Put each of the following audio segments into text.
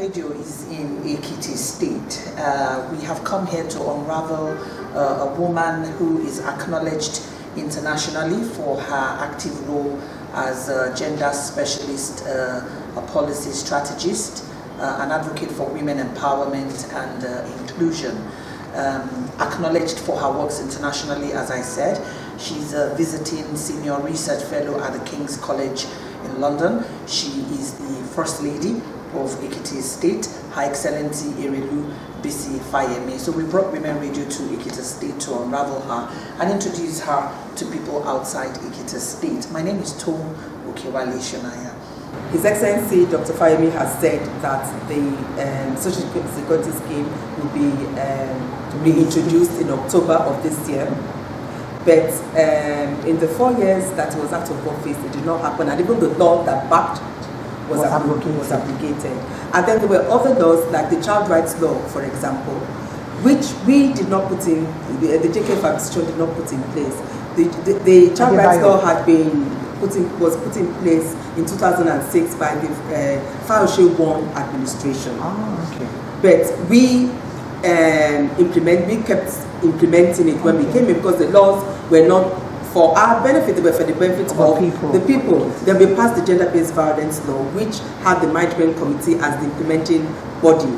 Radio is in Ekiti State. We have come here to unravel a woman who is acknowledged internationally for her active role as a gender specialist, a policy strategist, an advocate for women empowerment and inclusion. Acknowledged for her works internationally, as I said. She's a visiting senior research fellow at the King's College in London. She is the First Lady of Ekiti State, Her Excellency Erelu Bisi Fayemi. So we brought Women Radio to Ekiti State to unravel her and introduce her to people outside Ekiti State. My name is Tom Okewale Shonaya. His Excellency Dr. Fayemi has said that the Social Security Scheme will be reintroduced in October of this year. But in the 4 years that he was out of office, it did not happen, and even the law that backed was abrogated. And then there were other laws, like the Child Rights Law, for example, which we did not put in, the JKF administration did not put in place. The Child Rights Law had been was put in place in 2006 by the Fayose I administration. Oh, okay. But we kept implementing it when we came in, because the laws were not for our benefit, they were for the benefit of the people. Then we passed the Gender-Based Violence Law, which had the Management Committee as the implementing body,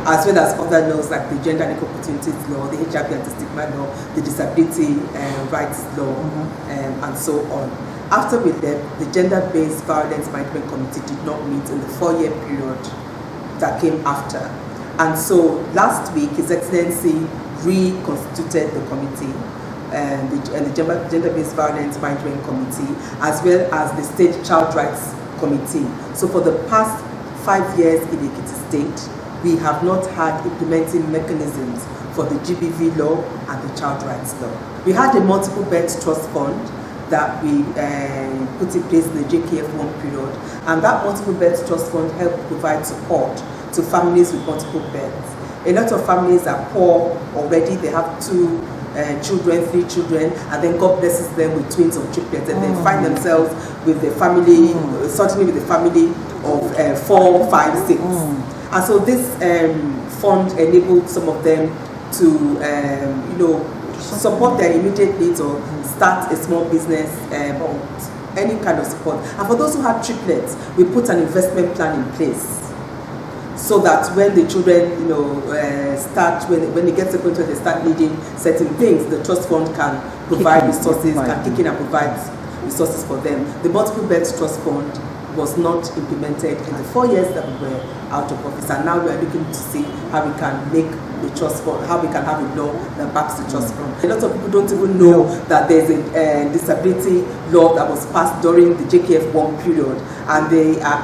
as well as other laws like the Gender and Equal Opportunities Law, the HIV Anti-Stigma Law, the Disability Rights Law, and so on. After we left, the Gender-Based Violence Management Committee did not meet in the 4-year period that came after. And so last week, His Excellency reconstituted the committee, the Gender-Based Violence Management Committee, as well as the State Child Rights Committee. So for the past 5 years in Ekiti State, we have not had implementing mechanisms for the GBV law and the Child Rights Law. We had a multiple birth trust fund that we put in place in the JKF1 period, and that multiple birth trust fund helped provide support to families with multiple births. A lot of families are poor already, they have 2 children, 3 children, and then God blesses them with twins or triplets, and they find themselves with the family, certainly with a family of 4, 5, 6. And so this fund enabled some of them to, support their immediate needs or start a small business or any kind of support. And for those who have triplets, we put an investment plan in place, so that when the children, start, when they get to the point where they start needing certain things, the trust fund can provide resources, can kick in and provide resources for them. The multiple birth trust fund was not implemented in the 4 years that we were out of office, and now we are looking to see how we can make the trust fund, how we can have a law that backs the trust fund. A lot of people don't even know that there's a disability law that was passed during the JKF1 period, and they are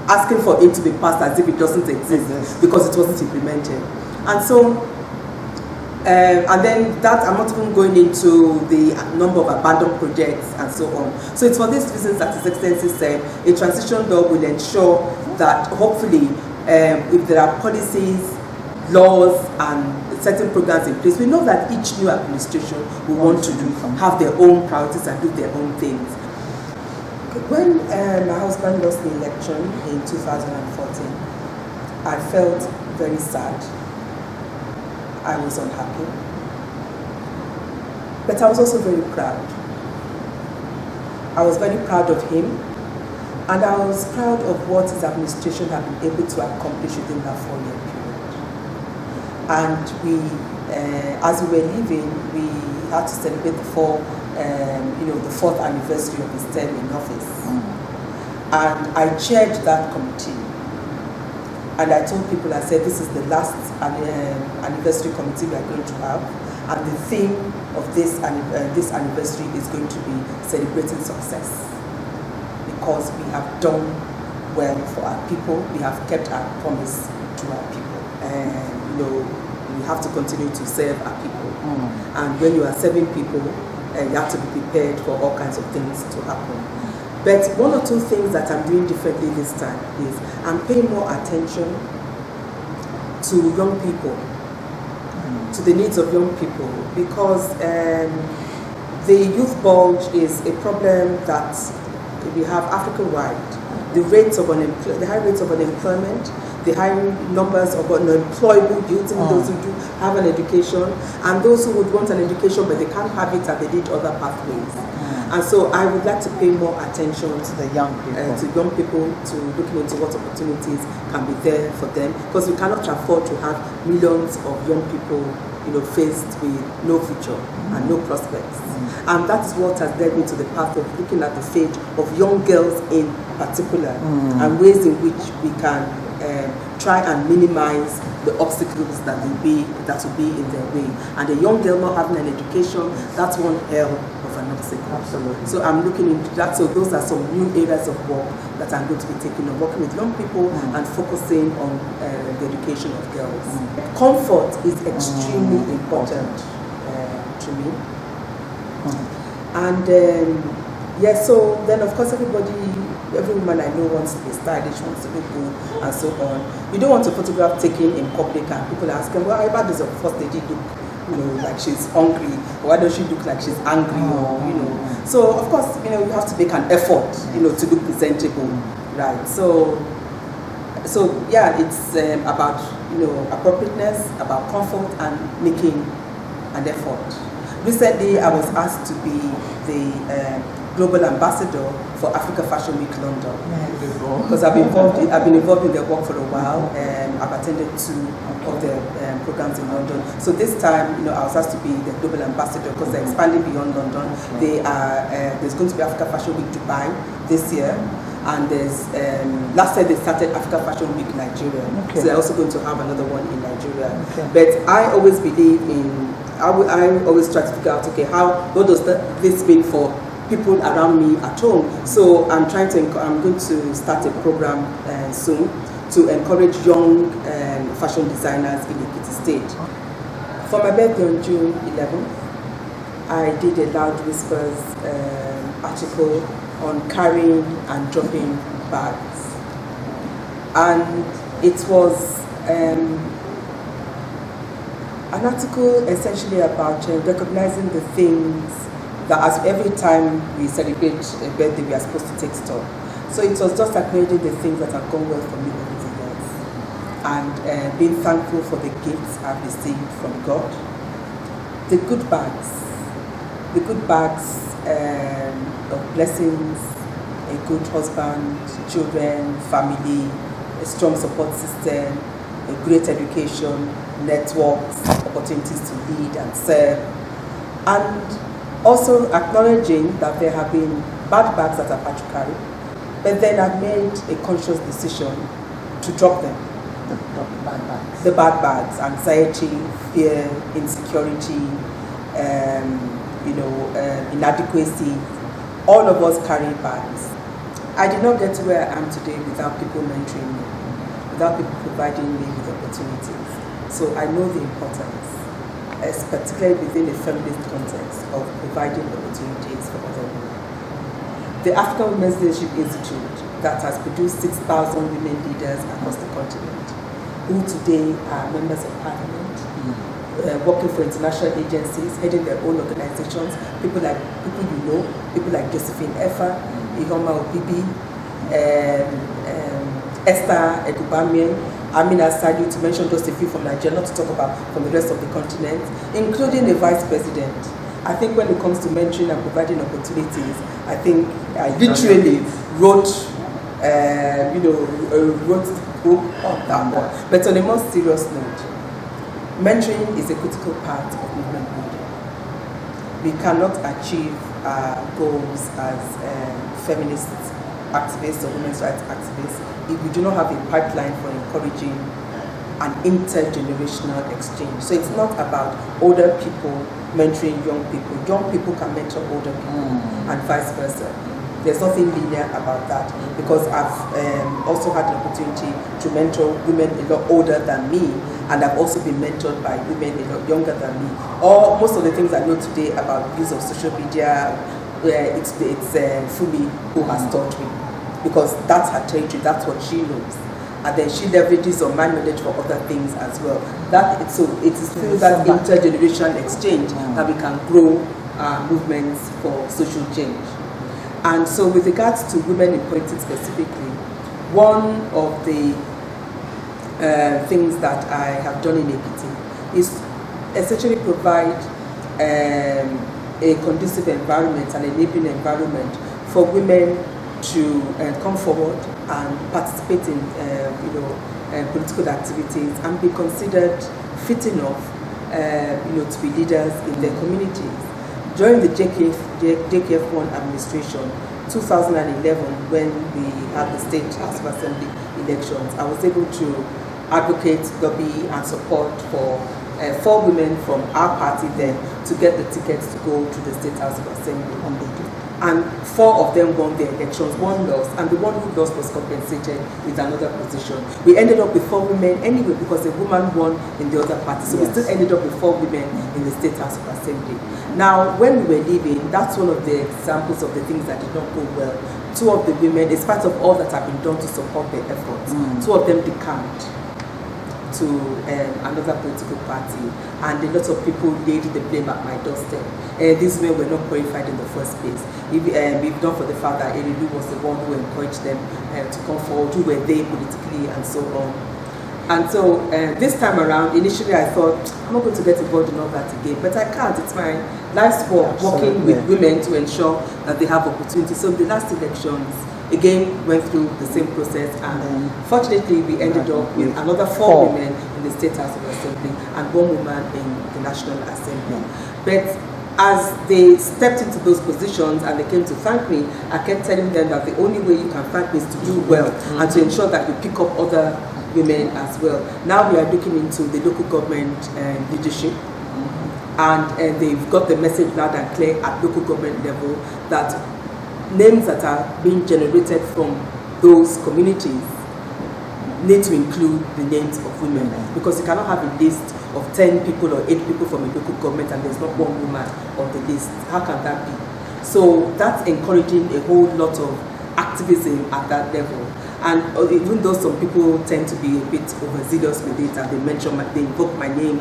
asking for it to be passed as if it doesn't exist because it wasn't implemented. And so, and then that, I'm not even going into the number of abandoned projects and so on. So it's for these reasons that His Excellency said a transition law will ensure that hopefully if there are policies, laws and certain programs in place, we know that each new administration will want to have their own priorities and do their own things. When my husband lost the election in 2014, I felt very sad. I was unhappy. But I was also very proud. I was very proud of him, and I was proud of what his administration had been able to accomplish within that 4-year period. And we, as we were leaving, we had to celebrate the 4th anniversary of his term in office. And I chaired that committee. And I told people, I said, this is the last anniversary committee we are going to have. And the theme of this anniversary is going to be celebrating success. Because we have done well for our people, we have kept our promise to our people. And we have to continue to serve our people. And when you are serving people, you have to be prepared for all kinds of things to happen. But 1 or 2 things that I'm doing differently this time is I'm paying more attention to young people, to the needs of young people, because the youth bulge is a problem that we have Africa-wide. The high rates of unemployment, the high numbers of unemployable youth, those who do have an education, and those who would want an education but they can't have it and they need other pathways. And so I would like to pay more attention to the young people, to looking into what opportunities can be there for them, because we cannot afford to have millions of young people, faced with no future and no prospects. And that is what has led me to the path of looking at the fate of young girls in particular, and ways in which we can try and minimize the obstacles that will be in their way. And a young girl not having an education, that's one hell of an obstacle. Absolutely. So I'm looking into that. So those are some new areas of work that I'm going to be taking on, working with young people and focusing on the education of girls. Comfort is extremely important to me. And so then of course every woman I know wants to be stylish, wants to look good, and so on. You don't want to photograph taken in public and people ask them, well, how about this first lady look, like she's hungry, or why does she look like she's angry, or So of course, you have to make an effort, to look presentable, right? So yeah, it's about appropriateness, about comfort, and making an effort. Recently, I was asked to be the global ambassador for Africa Fashion Week London, because I've been involved in their work for a while, and I've attended 2 of the programs in London. So this time, I was asked to be the global ambassador because they're expanding beyond London. There's going to be Africa Fashion Week Dubai this year, and there's last year they started Africa Fashion Week Nigeria, so they're also going to have another one in Nigeria. But I always believe I always try to figure out, what does this mean for people around me at home? So I'm going to start a program soon to encourage young fashion designers in Ekiti State. For my birthday on June 11th, I did a Loud Whispers article on carrying and dropping bags, and it was an article essentially about recognizing the things that as every time we celebrate a birthday we are supposed to take stock. So it was just acknowledging the things that have gone well for me over the years, and being thankful for the gifts I've received from God. The good bags of blessings, a good husband, children, family, a strong support system, a great education, networks, opportunities to lead and serve, and also acknowledging that there have been bad bags that I've had to carry, but then I've made a conscious decision to drop them. The bad bags, anxiety, fear, insecurity, inadequacy. All of us carry bags. I did not get to where I am today without people mentoring me, without people providing me with opportunities. So I know the importance, particularly within a feminist context, of providing opportunities for other women. The African Women's Leadership Institute, that has produced 6,000 women leaders across the continent, who today are members of parliament, working for international agencies, heading their own organizations, people like Josephine Effa, Ihoma Obibi, Esther Egubamien, Amina Sadi, to mention just a few from Nigeria, not to talk about from the rest of the continent, including the Vice President. I think when it comes to mentoring and providing opportunities, I think I literally wrote the book on that one. But on a more serious note, mentoring is a critical part of movement building. We cannot achieve our goals as feminist activists or women's rights activists if we do not have a pipeline for encouraging an intergenerational exchange. So it's not about older people mentoring young people. Young people can mentor older people and vice versa. There's nothing linear about that, because I've also had the opportunity to mentor women a lot older than me, and I've also been mentored by women a lot younger than me. Most of the things I know today about use of social media, it's Fumi who has taught me, because that's her territory, that's what she knows. And then she leverages on my knowledge for other things as well. It is through that intergenerational exchange that we can grow movements for social change. And so with regards to women in politics specifically, one of the things that I have done in Ekiti is essentially provide a conducive environment, an enabling environment for women to come forward and participate in political activities and be considered fit enough to be leaders in their communities. During the JKF1 administration, 2011, when we had the State House of Assembly elections, I was able to advocate, lobby and support for 4 women from our party then to get the tickets to go to the State House of Assembly. And 4 of them won their elections, 1 lost, and the one who lost was compensated with another position. We ended up with 4 women anyway because a woman won in the other party, so we still ended up with 4 women in the State House of Assembly. Now, when we were leaving, that's one of the examples of the things that did not go well. 2 of the women, in spite of all that have been done to support their efforts, 2 of them decamped to another political party, and a lot of people laid the blame at my doorstep. These women were not qualified in the first place. If not for the fact that Erelu was the one who encouraged them to come forward, who were they politically and so on. And so this time around, initially I thought, I'm not going to get involved in all that again, but I can't. It's my life's work, working with women to ensure that they have opportunities. So the last elections, again, went through the same process, and fortunately we ended up with another 4 women in the State House of Assembly and 1 woman in the National Assembly. But as they stepped into those positions and they came to thank me, I kept telling them that the only way you can thank me is to do well and to ensure that you pick up other women as well. Now we are looking into the local government leadership, and they've got the message loud and clear at local government level that names that are being generated from those communities need to include the names of women, because you cannot have a list of 10 people or 8 people from a local government and there's not 1 woman on the list. How can that be? So that's encouraging a whole lot of activism at that level. And even though some people tend to be a bit overzealous with it and they invoke my name,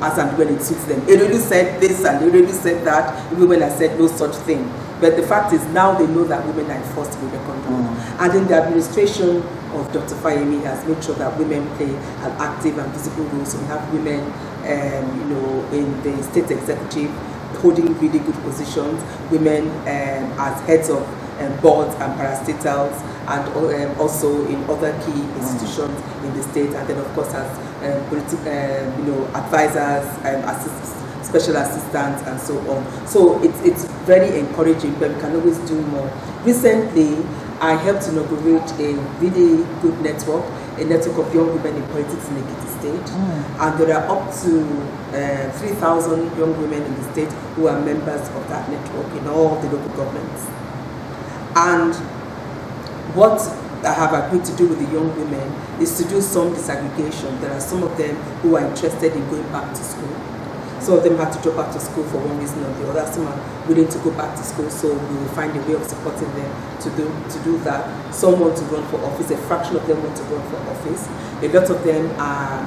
as and when it suits them. Erelu said this and Erelu said that, even when I said no such thing. But the fact is, now they know that women are enforced to be reckoned with. And in the administration of Dr. Fayemi has made sure that women play an active and visible role. So we have women, in the state executive holding really good positions, women as heads of boards and parastatals, and also in other key institutions in the state, and then of course as advisors, special assistants, and so on. So it's very encouraging, but we can always do more. Recently, I helped inaugurate a really good network, a network of young women in politics in Ekiti State, and there are up to 3,000 young women in the state who are members of that network in all the local governments. And what I have agreed to do with the young women is to do some disaggregation. There are some of them who are interested in going back to school. Some of them have to drop out of school for one reason or the other. Some are willing to go back to school, so we will find a way of supporting them to do that. Some want to run for office. A fraction of them want to run for office. A lot of them are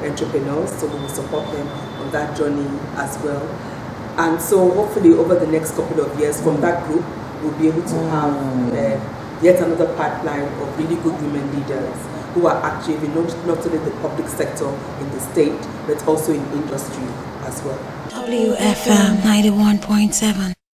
entrepreneurs, so we will support them on that journey as well. And so hopefully over the next couple of years from that group, we'll be able to have yet another pipeline of really good women leaders who are active in not only the public sector in the state, but also in industry as well. WFM 91.7